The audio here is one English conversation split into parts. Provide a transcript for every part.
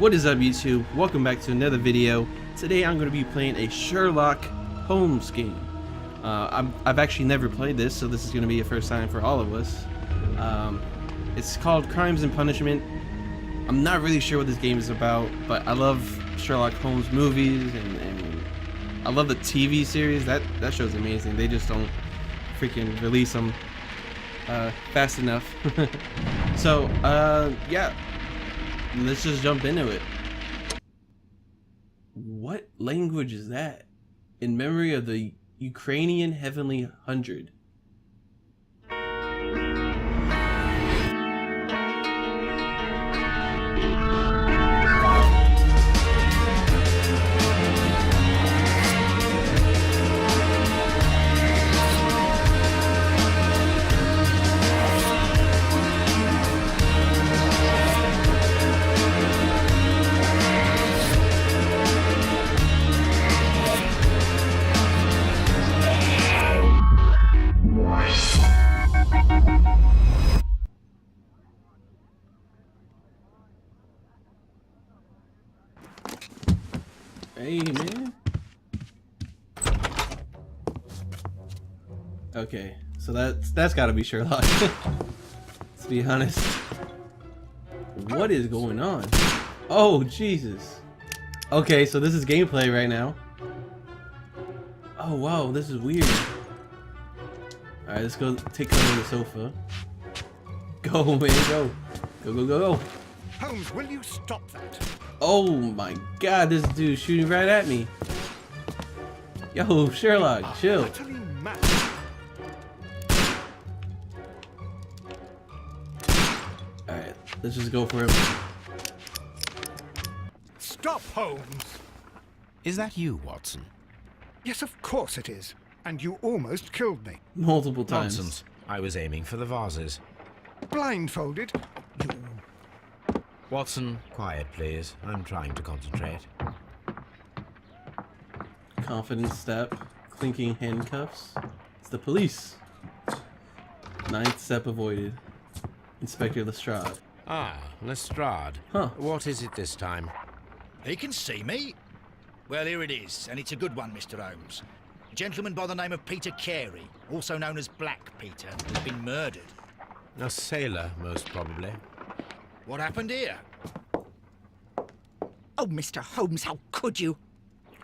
What is up, YouTube? Welcome back to another video. Today I'm going to be playing a Sherlock Holmes game. I've actually never played this, so this is going to be a first time for all of us. It's called Crimes and Punishment. I'm not really sure what this game is about, but I love Sherlock Holmes movies, and I love the TV series. That show's amazing. They just don't freaking release them fast enough. So, yeah. Let's just jump into it. What language is that? In memory of the Ukrainian Heavenly Hundred. Hey, man. Okay, so that's gotta be Sherlock. Let's be honest. What is going on? Oh, Jesus. Okay, so this is gameplay right now. Oh, wow, this is weird. Alright, let's go take cover of the sofa. Go, man, go. Go, go, go, go. Holmes, will you stop that? Oh my god, this dude's shooting right at me. Yo, Sherlock, chill. Utterly mad. Alright, let's just go for him. Stop, Holmes. Is that you, Watson? Yes, of course it is. And you almost killed me. Multiple times. Nonsense. I was aiming for the vases. Blindfolded. You... Watson, quiet, please. I'm trying to concentrate. Confident step, clinking handcuffs. It's the police. Ninth step avoided. Inspector Lestrade. Ah, Lestrade. Huh. What is it this time? He can see me. Well, here it is, and it's a good one, Mr. Holmes. A gentleman by the name of Peter Carey, also known as Black Peter, has been murdered. A sailor, most probably. What happened here? Oh, Mr. Holmes, how could you?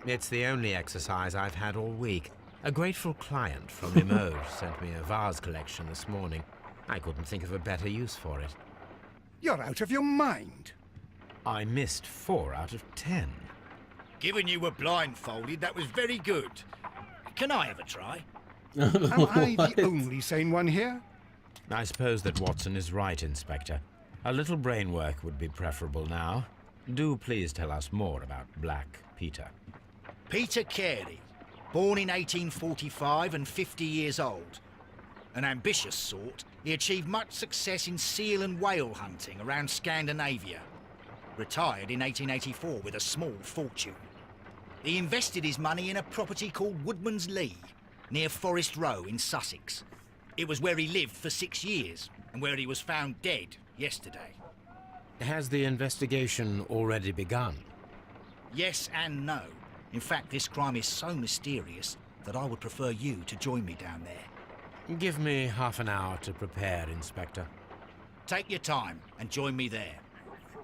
It's the only exercise I've had all week. A grateful client from Limoges sent me a vase collection this morning. I couldn't think of a better use for it. You're out of your mind. I missed 4 out of 10. Given you were blindfolded, that was very good. Can I have a try? Am I What? the only sane one here? I suppose that Watson is right, Inspector. A little brain work would be preferable now. Do please tell us more about Black Peter. Peter Carey, born in 1845 and 50 years old. An ambitious sort, he achieved much success in seal and whale hunting around Scandinavia. Retired in 1884 with a small fortune. He invested his money in a property called Woodman's Lee, near Forest Row in Sussex. It was where he lived for 6 years, and where he was found dead yesterday. Has the investigation already begun? Yes and no. In fact, this crime is so mysterious that I would prefer you to join me down there. Give me half an hour to prepare, Inspector. Take your time and join me there.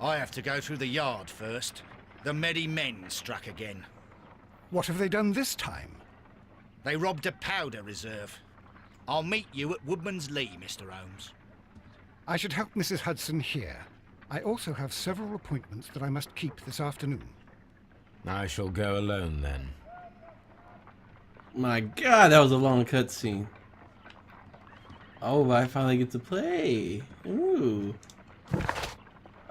I have to go through the yard first. The Medi Men struck again. What have they done this time? They robbed a powder reserve. I'll meet you at Woodman's Lee, Mr. Holmes. I should help Mrs. Hudson here. I also have several appointments that I must keep this afternoon. I shall go alone then. My god, that was a long cutscene. Oh, I finally get to play. Ooh.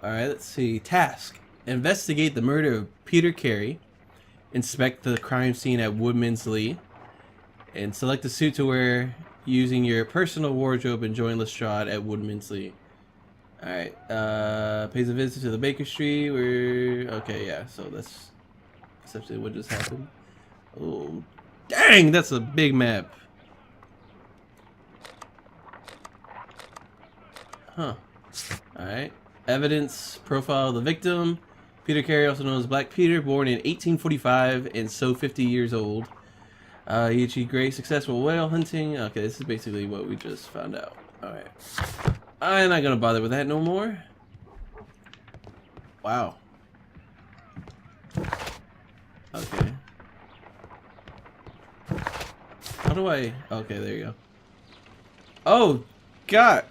Alright, let's see. Task. Investigate the murder of Peter Carey. Inspect the crime scene at Woodman's Lee. And select a suit to wear using your personal wardrobe and join Lestrade at Woodman's Lee. Alright, pays a visit to the Baker Street. Okay, yeah, so that's essentially what just happened. Oh, dang, that's a big map. Huh. Alright. Evidence, profile of the victim. Peter Carey, also known as Black Peter, born in 1845 and so 50 years old. He achieved great success with whale hunting. Okay, this is basically what we just found out. Alright. I'm not gonna bother with that no more. Wow. Okay. How do I... Okay, there you go. Oh, God!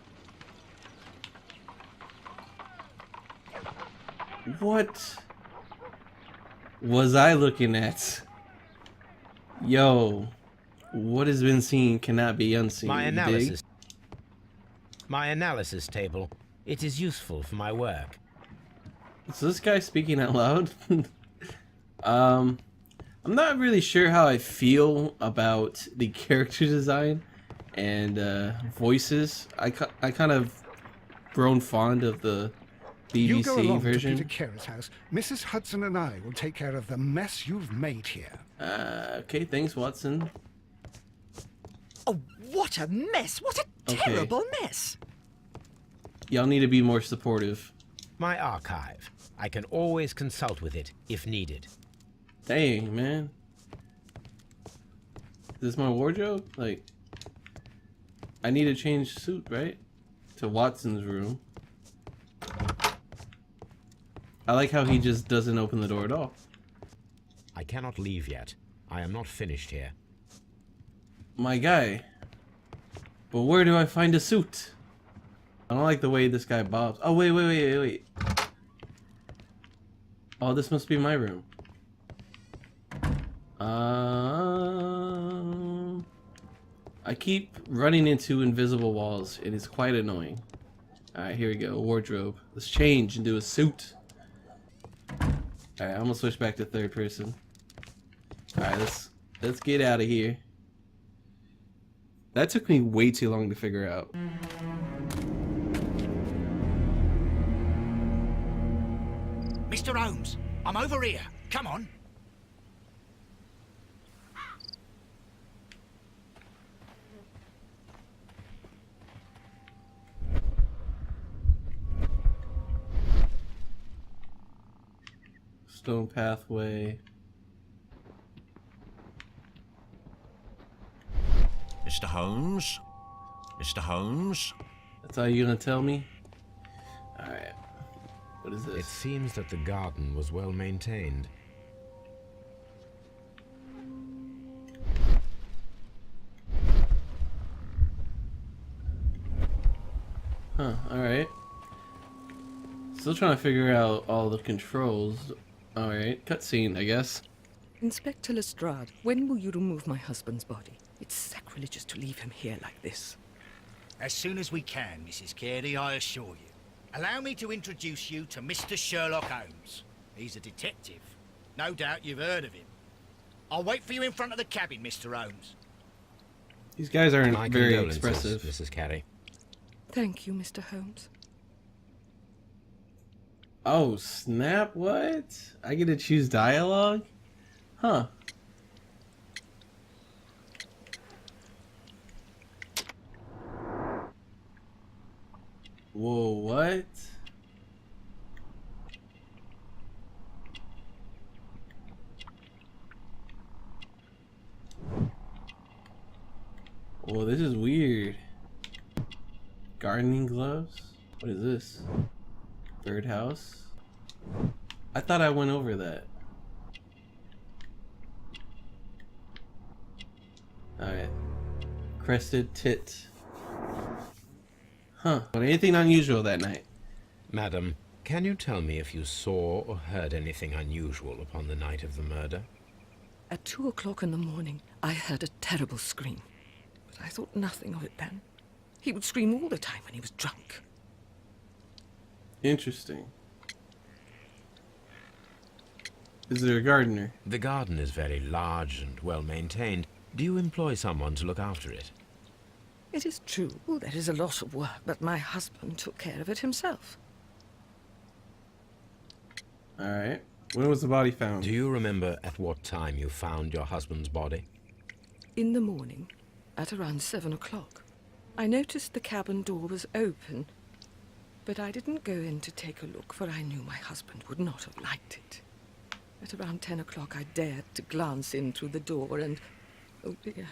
What was I looking at? Yo, what has been seen cannot be unseen. My you dig? analysis table. It is useful for my work. Is this guy speaking out loud? I'm not really sure how I feel about the character design and voices. I kind of grown fond of the You go BBC along version. to Peter Carey's house. Mrs. Hudson and I will take care of the mess you've made here. Okay, thanks, Watson. Oh, what a mess! What a Okay. terrible mess! Y'all need to be more supportive. My archive. I can always consult with it if needed. Dang, man. Is this my wardrobe? Like, I need to change suit, right? To Watson's room. I like how he just doesn't open the door at all. I cannot leave yet. I am not finished here. My guy. But where do I find a suit? I don't like the way this guy bobs. Oh, wait. Oh, this must be my room. I keep running into invisible walls. It is quite annoying. Alright, here we go. Wardrobe. Let's change into a suit. Alright, I'm gonna switch back to third person. Alright, let's get out of here. That took me way too long to figure out. Mr. Holmes, I'm over here. Come on. Stone pathway. Mr. Holmes? Mr. Holmes? That's all you're gonna tell me? Alright. What is It this? seems that the garden was well maintained. Huh, alright. Still trying to figure out all the controls. Alright, cutscene, I guess. Inspector Lestrade, when will you remove my husband's body? It's sacrilegious to leave him here like this. As soon as we can, Mrs. Carey, I assure you. Allow me to introduce you to Mr. Sherlock Holmes. He's a detective. No doubt you've heard of him. I'll wait for you in front of the cabin, Mr. Holmes. These guys aren't My very condolences, expressive. Mrs. Carey. Thank you, Mr. Holmes. Oh, snap, what? I get to choose dialogue? Huh. Whoa, what? Whoa, this is weird. Gardening gloves? What is this? Third house? I thought I went over that. Alright. Crested tit. Huh. But anything unusual that night? Madam, can you tell me if you saw or heard anything unusual upon the night of the murder? At 2 o'clock in the morning, I heard a terrible scream. But I thought nothing of it then. He would scream all the time when he was drunk. Interesting. Is there a gardener? The garden is very large and well maintained. Do you employ someone to look after it? It is true, there is a lot of work, but my husband took care of it himself. Alright. When was the body found? Do you remember at what time you found your husband's body? In the morning, at around 7 o'clock. I noticed the cabin door was open, but I didn't go in to take a look, for I knew my husband would not have liked it. At around 10 o'clock, I dared to glance in through the door and... oh dear.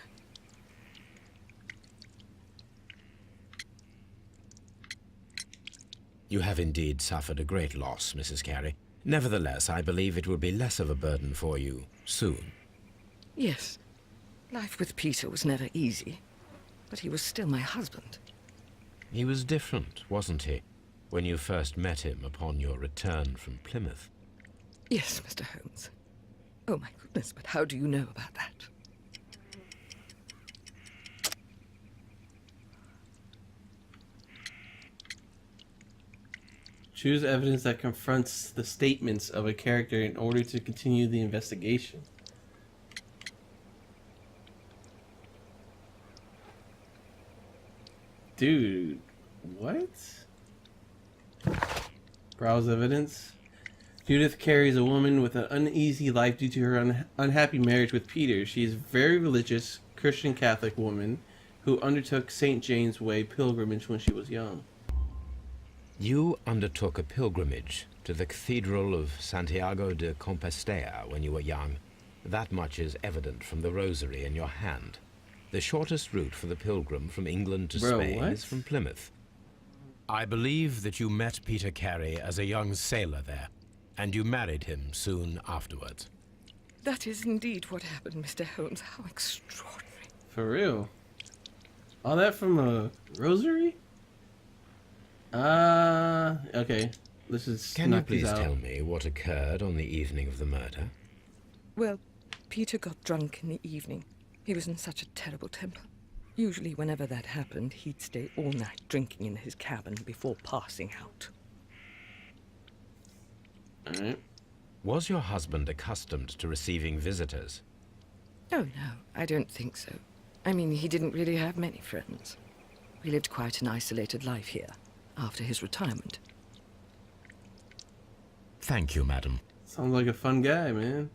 You have indeed suffered a great loss, Mrs. Carey. Nevertheless, I believe it will be less of a burden for you soon. Yes, life with Peter was never easy, but he was still my husband. He was different, wasn't he, when you first met him upon your return from Plymouth? Yes, Mr. Holmes. Oh my goodness, but how do you know about that? Choose evidence that confronts the statements of a character in order to continue the investigation. Dude, what? Browse evidence. Judith Carey is a woman with an uneasy life due to her unhappy marriage with Peter. She is a very religious Christian Catholic woman who undertook St. James Way pilgrimage when she was young. You undertook a pilgrimage to the Cathedral of Santiago de Compostela when you were young. That much is evident from the rosary in your hand. The shortest route for the pilgrim from England to Spain is from Plymouth. I believe that you met Peter Carey as a young sailor there, and you married him soon afterwards. That is indeed what happened, Mr. Holmes. How extraordinary. For real? All that from a rosary? Okay. This is. Can you please tell me what occurred on the evening of the murder? Well, Peter got drunk in the evening. He was in such a terrible temper. Usually whenever that happened, he'd stay all night drinking in his cabin before passing out. Alright. Was your husband accustomed to receiving visitors? Oh, no, I don't think so. I mean, he didn't really have many friends. He lived quite an isolated life here, after his retirement. Thank you, madam. Sounds like a fun guy, man.